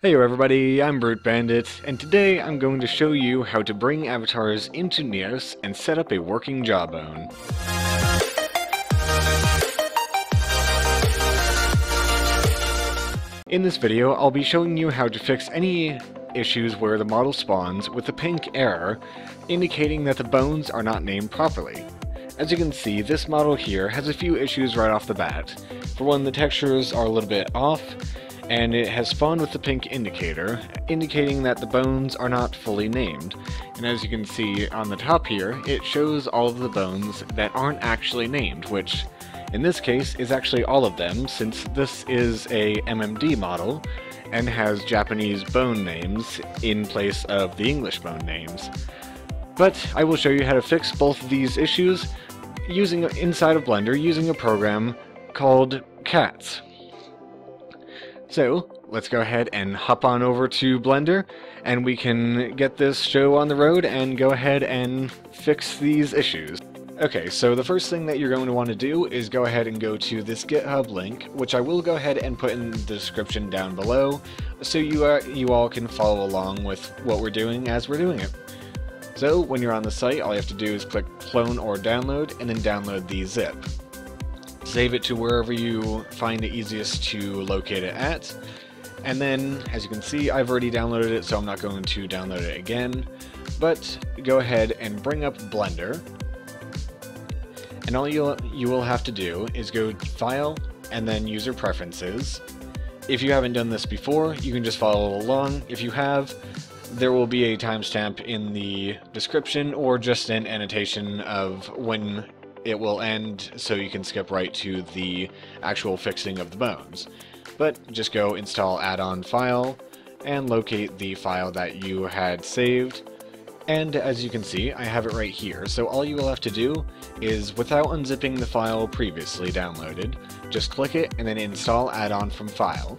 Hey everybody, I'm Brute Bandit, and today I'm going to show you how to bring avatars into Neos and set up a working jawbone. In this video, I'll be showing you how to fix any issues where the model spawns with a pink error, indicating that the bones are not named properly. As you can see, this model here has a few issues right off the bat. For one, the textures are a little bit off, and it has spawned with the pink indicator, indicating that the bones are not fully named. And as you can see on the top here, it shows all of the bones that aren't actually named, which in this case is actually all of them, since this is a MMD model and has Japanese bone names in place of the English bone names. But I will show you how to fix both of these issues inside of Blender using a program called CATS. So, let's go ahead and hop on over to Blender, and we can get this show on the road and go ahead and fix these issues. Okay, so the first thing that you're going to want to do is go ahead and go to this GitHub link, which I will go ahead and put in the description down below, so you all can follow along with what we're doing as we're doing it. So, when you're on the site, all you have to do is click clone or download, and then download the zip. Save it to wherever you find it easiest to locate it at, and then, as you can see, I've already downloaded it, so I'm not going to download it again, but go ahead and bring up Blender, and all you will have to do is go File, and then User Preferences. If you haven't done this before, you can just follow along. If you have, there will be a timestamp in the description, or just an annotation of when it will end, so you can skip right to the actual fixing of the bones. But just go Install Add-on File and locate the file that you had saved. And as you can see, I have it right here, so all you will have to do is, without unzipping the file previously downloaded, just click it and then Install Add-on from File.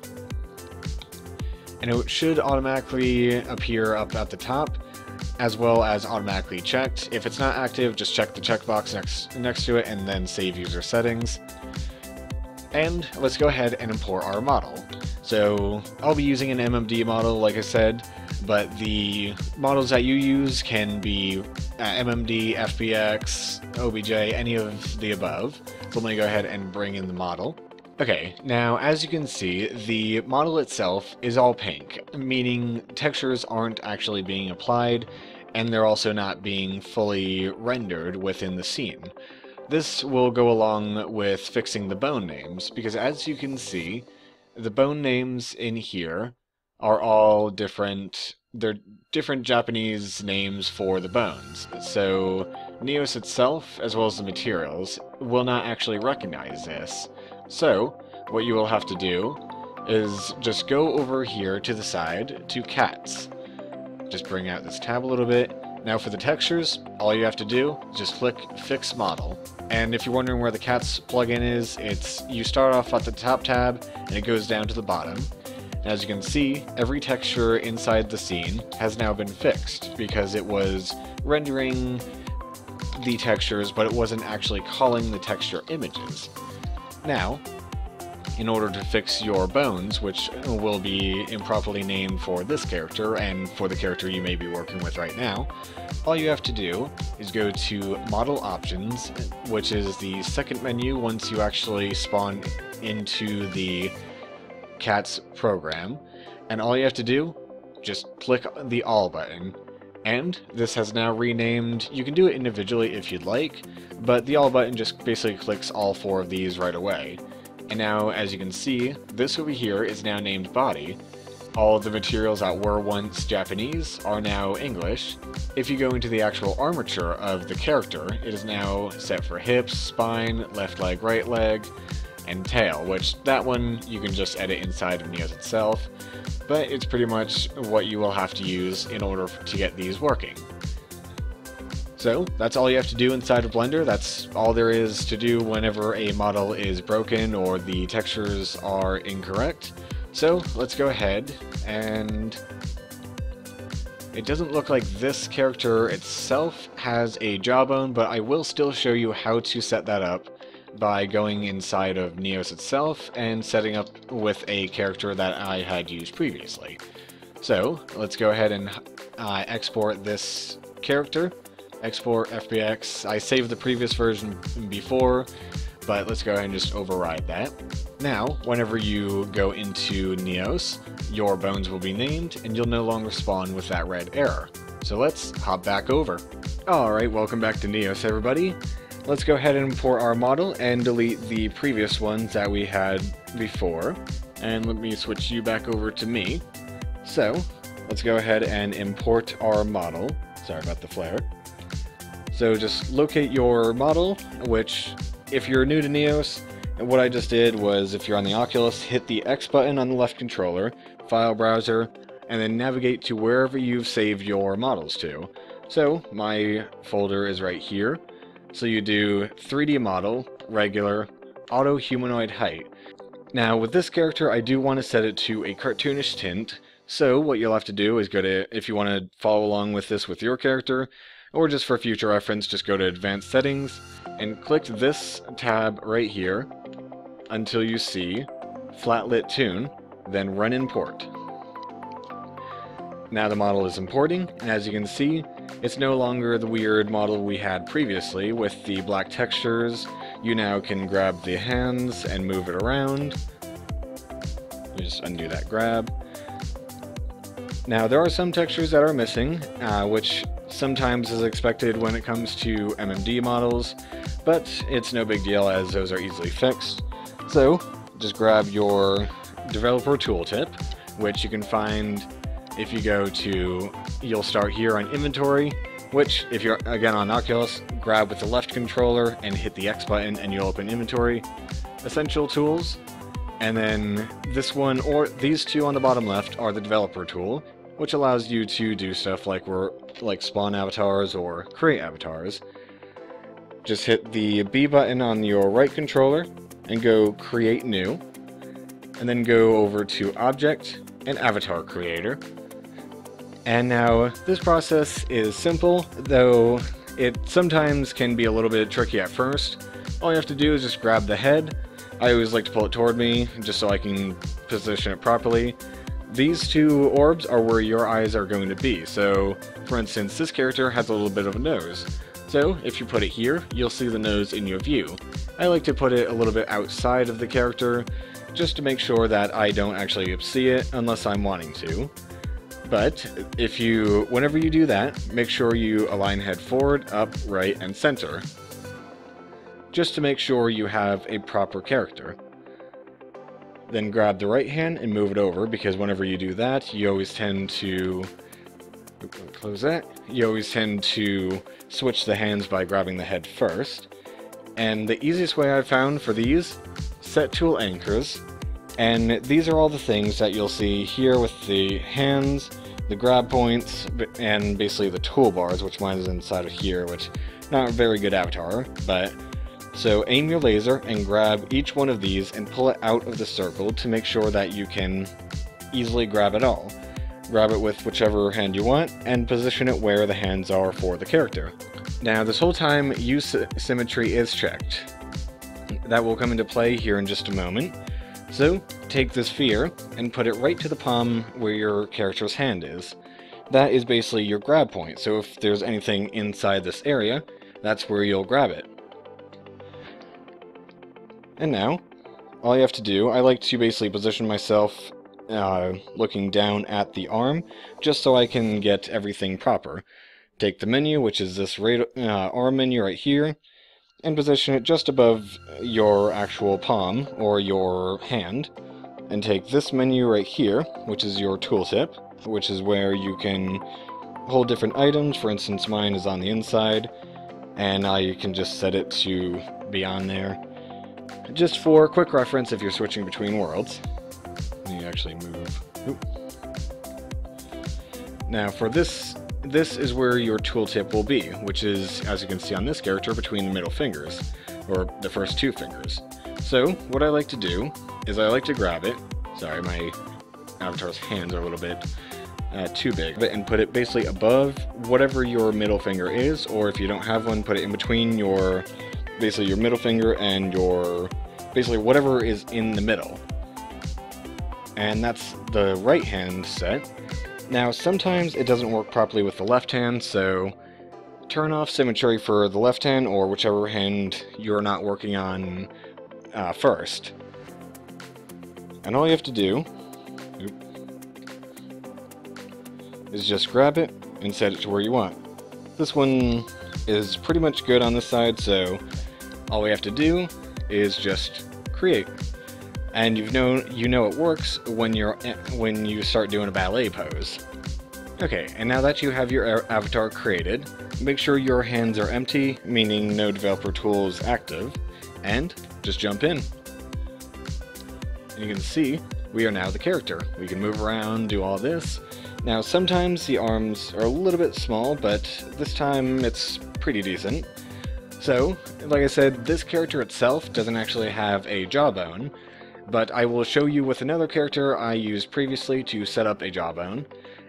And it should automatically appear up at the top, as well as automatically checked. If it's not active, just check the checkbox next to it and then save user settings. And let's go ahead and import our model. So I'll be using an MMD model, like I said, but the models that you use can be MMD, FBX, OBJ, any of the above. So let me go ahead and bring in the model. Okay, now as you can see, the model itself is all pink, meaning textures aren't actually being applied, and they're also not being fully rendered within the scene. This will go along with fixing the bone names, because as you can see, the bone names in here are all different. They're different Japanese names for the bones, so Neos itself, as well as the materials, will not actually recognize this. So, what you will have to do is just go over here to the side to CATS. Just bring out this tab a little bit. Now for the textures, all you have to do is just click Fix Model. And if you're wondering where the CATS plugin is, you start off at the top tab and it goes down to the bottom. And as you can see, every texture inside the scene has now been fixed because it was rendering the textures, but it wasn't actually calling the texture images. Now, in order to fix your bones, which will be improperly named for this character and for the character you may be working with right now, all you have to do is go to Model Options, which is the second menu once you actually spawn into the CATS program, and all you have to do, just click the All button. And this has now renamed. You can do it individually if you'd like, but the All button just basically clicks all four of these right away. And now, as you can see, this over here is now named Body. All of the materials that were once Japanese are now English. If you go into the actual armature of the character, it is now set for hips, spine, left leg, right leg, and tail, which that one you can just edit inside of Neos itself, but it's pretty much what you will have to use in order to get these working. So that's all you have to do inside of Blender. That's all there is to do whenever a model is broken or the textures are incorrect. So let's go ahead, and it doesn't look like this character itself has a jawbone, but I will still show you how to set that up by going inside of Neos itself and setting up with a character that I had used previously. So let's go ahead and export this character. Export FBX. I saved the previous version before, but let's go ahead and just override that. Now, whenever you go into Neos, your bones will be named, and you'll no longer spawn with that red error. So let's hop back over. Alright, welcome back to Neos, everybody. Let's go ahead and import our model and delete the previous ones that we had before. And let me switch you back over to me. So, let's go ahead and import our model. Sorry about the flare. So just locate your model, which, if you're new to Neos, what I just did was, if you're on the Oculus, hit the X button on the left controller, file browser, and then navigate to wherever you've saved your models to. So my folder is right here. So you do 3D model, regular, auto humanoid height. Now with this character I do want to set it to a cartoonish tint, so what you'll have to do is go to, if you want to follow along with this with your character, or just for future reference, just go to Advanced Settings and click this tab right here until you see Flat Lit Toon, then Run Import. Now the model is importing, and as you can see, it's no longer the weird model we had previously with the black textures. You now can grab the hands and move it around. Let me just undo that grab. Now there are some textures that are missing, which sometimes is expected when it comes to MMD models, but it's no big deal as those are easily fixed. So just grab your developer tooltip, which you can find if you go to, you'll start here on inventory, which if you're again on Oculus, grab with the left controller and hit the X button and you'll open inventory, essential tools, and then this one or these two on the bottom left are the developer tool, which allows you to do stuff like spawn avatars or create avatars. Just hit the B button on your right controller and go create new, and then go over to object and avatar creator. And now this process is simple, though it sometimes can be a little bit tricky at first. All you have to do is just grab the head. I always like to pull it toward me just so I can position it properly. These two orbs are where your eyes are going to be. So for instance, this character has a little bit of a nose. So if you put it here, you'll see the nose in your view. I like to put it a little bit outside of the character just to make sure that I don't actually see it unless I'm wanting to. But whenever you do that, make sure you align head forward, up, right, and center, just to make sure you have a proper character. Then grab the right hand and move it over, because whenever you do that, you always tend to switch the hands by grabbing the head first. And the easiest way I've found for these, set tool anchors. And these are all the things that you'll see here with the hands, the grab points, and basically the toolbars, which mine is inside of here, which not a very good avatar, but so aim your laser and grab each one of these and pull it out of the circle to make sure that you can easily grab it all. Grab it with whichever hand you want and position it where the hands are for the character. Now this whole time use symmetry is checked. That will come into play here in just a moment. So, take this sphere and put it right to the palm where your character's hand is. That is basically your grab point, so if there's anything inside this area, that's where you'll grab it. And now, all you have to do, I like to basically position myself looking down at the arm, just so I can get everything proper. Take the menu, which is this arm menu right here, and position it just above your actual palm, or your hand, and take this menu right here, which is your tooltip, which is where you can hold different items. For instance, mine is on the inside, and now you can just set it to be on there. Just for quick reference if you're switching between worlds. You actually move. Oop. Now for this is where your tooltip will be, which is, as you can see on this character, between the middle fingers, or the first two fingers. So, what I like to do is I like to grab it, sorry, my avatar's hands are a little bit too big, and put it basically above whatever your middle finger is, or if you don't have one, put it in between your basically your middle finger and your, basically whatever is in the middle. And that's the right hand set. Now sometimes it doesn't work properly with the left hand, so turn off symmetry for the left hand or whichever hand you're not working on first. And all you have to do is just grab it and set it to where you want. This one is pretty much good on this side, so all we have to do is just create. And you know it works when you start doing a ballet pose. Okay, and now that you have your avatar created, make sure your hands are empty, meaning no developer tools active, and just jump in. And you can see we are now the character. We can move around, do all this. Now sometimes the arms are a little bit small, but this time it's pretty decent. So, like I said, this character itself doesn't actually have a jawbone, but I will show you with another character I used previously to set up a jawbone.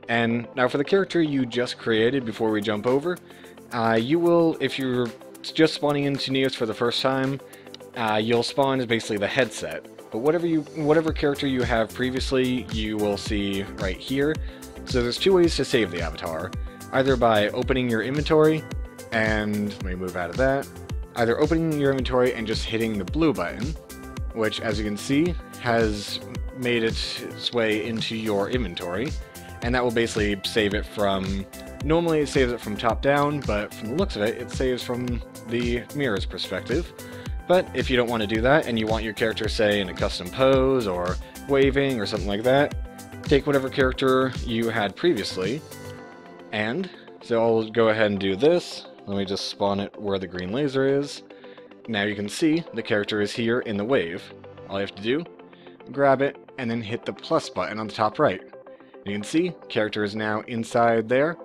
And now for the character you just created before we jump over, you will, if you're just spawning into Neos for the first time, you'll spawn as basically the headset. But whatever character you have previously, you will see right here. So there's two ways to save the avatar. Either by opening your inventory, and let me move out of that. Either opening your inventory and just hitting the blue button, which, as you can see, has made its way into your inventory, and that will basically save it from, normally it saves it from top down, but from the looks of it, it saves from the mirror's perspective. But if you don't want to do that, and you want your character, say, in a custom pose, or waving, or something like that, take whatever character you had previously, and, so I'll go ahead and do this. Let me just spawn it where the green laser is. Now you can see the character is here in the wave. All you have to do, grab it, and then hit the plus button on the top right. You can see, character is now inside there,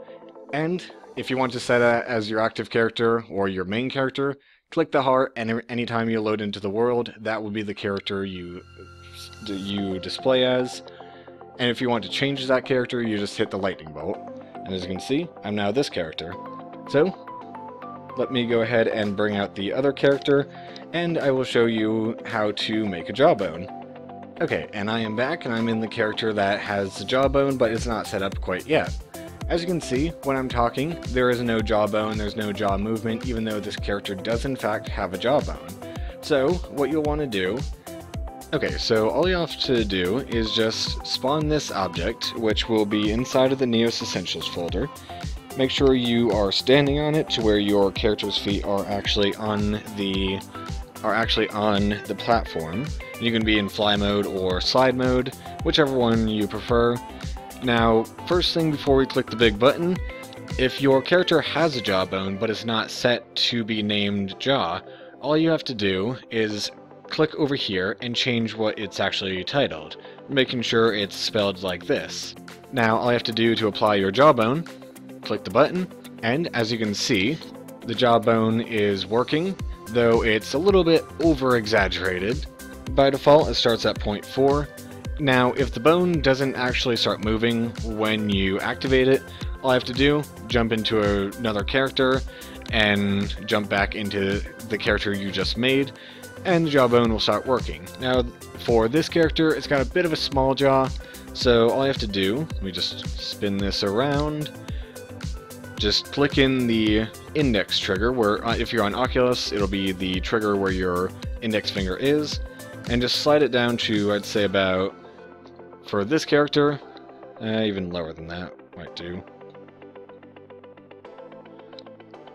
and if you want to set it as your active character or your main character, click the heart, and anytime you load into the world, that will be the character you display as. And if you want to change that character, you just hit the lightning bolt. And as you can see, I'm now this character. So, let me go ahead and bring out the other character, and I will show you how to make a jawbone. Okay, and I am back, and I'm in the character that has the jawbone, but it's not set up quite yet. As you can see, when I'm talking, there is no jawbone, there's no jaw movement, even though this character does in fact have a jawbone. So, what you'll want to do... Okay, so all you have to do is just spawn this object, which will be inside of the Neos Essentials folder. Make sure you are standing on it to where your character's feet are actually on the platform. You can be in fly mode or slide mode, whichever one you prefer. Now, first thing before we click the big button, if your character has a jawbone but is not set to be named jaw, all you have to do is click over here and change what it's actually titled, making sure it's spelled like this. Now, all you have to do to apply your jawbone, click the button, and as you can see, the jawbone is working, though it's a little bit over-exaggerated. By default, it starts at 0.4. Now, if the bone doesn't actually start moving when you activate it, all I have to do, jump into another character, and jump back into the character you just made, and the jawbone will start working. Now, for this character, it's got a bit of a small jaw, so all I have to do, let me just spin this around, just click in the index trigger, where if you're on Oculus, it'll be the trigger where your index finger is, and just slide it down to, I'd say about, for this character, even lower than that, might do.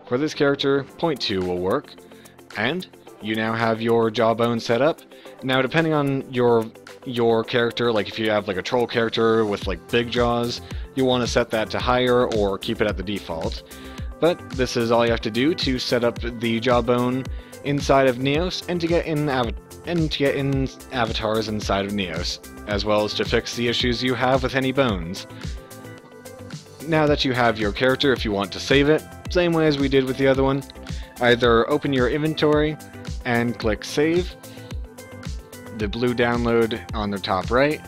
For this character, 0.2 will work, and you now have your jawbone set up. Now, depending on your character, like if you have like a troll character with like big jaws, you want to set that to higher or keep it at the default. But this is all you have to do to set up the jawbone inside of Neos and to get in avatars inside of Neos, as well as to fix the issues you have with any bones. Now that you have your character, if you want to save it, same way as we did with the other one, either open your inventory and click save, the blue download on the top right,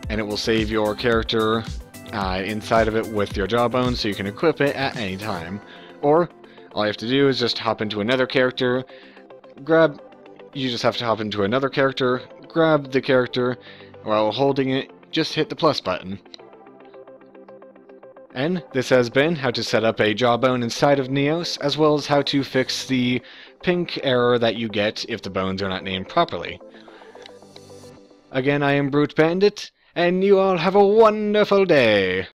and it will save your character inside of it with your jawbone so you can equip it at any time. Or All you have to do is just hop into another character, grab the character, while holding it, just hit the plus button. And this has been how to set up a jawbone inside of Neos, as well as how to fix the pink error that you get if the bones are not named properly. Again, I am Brute Bandit, and you all have a wonderful day!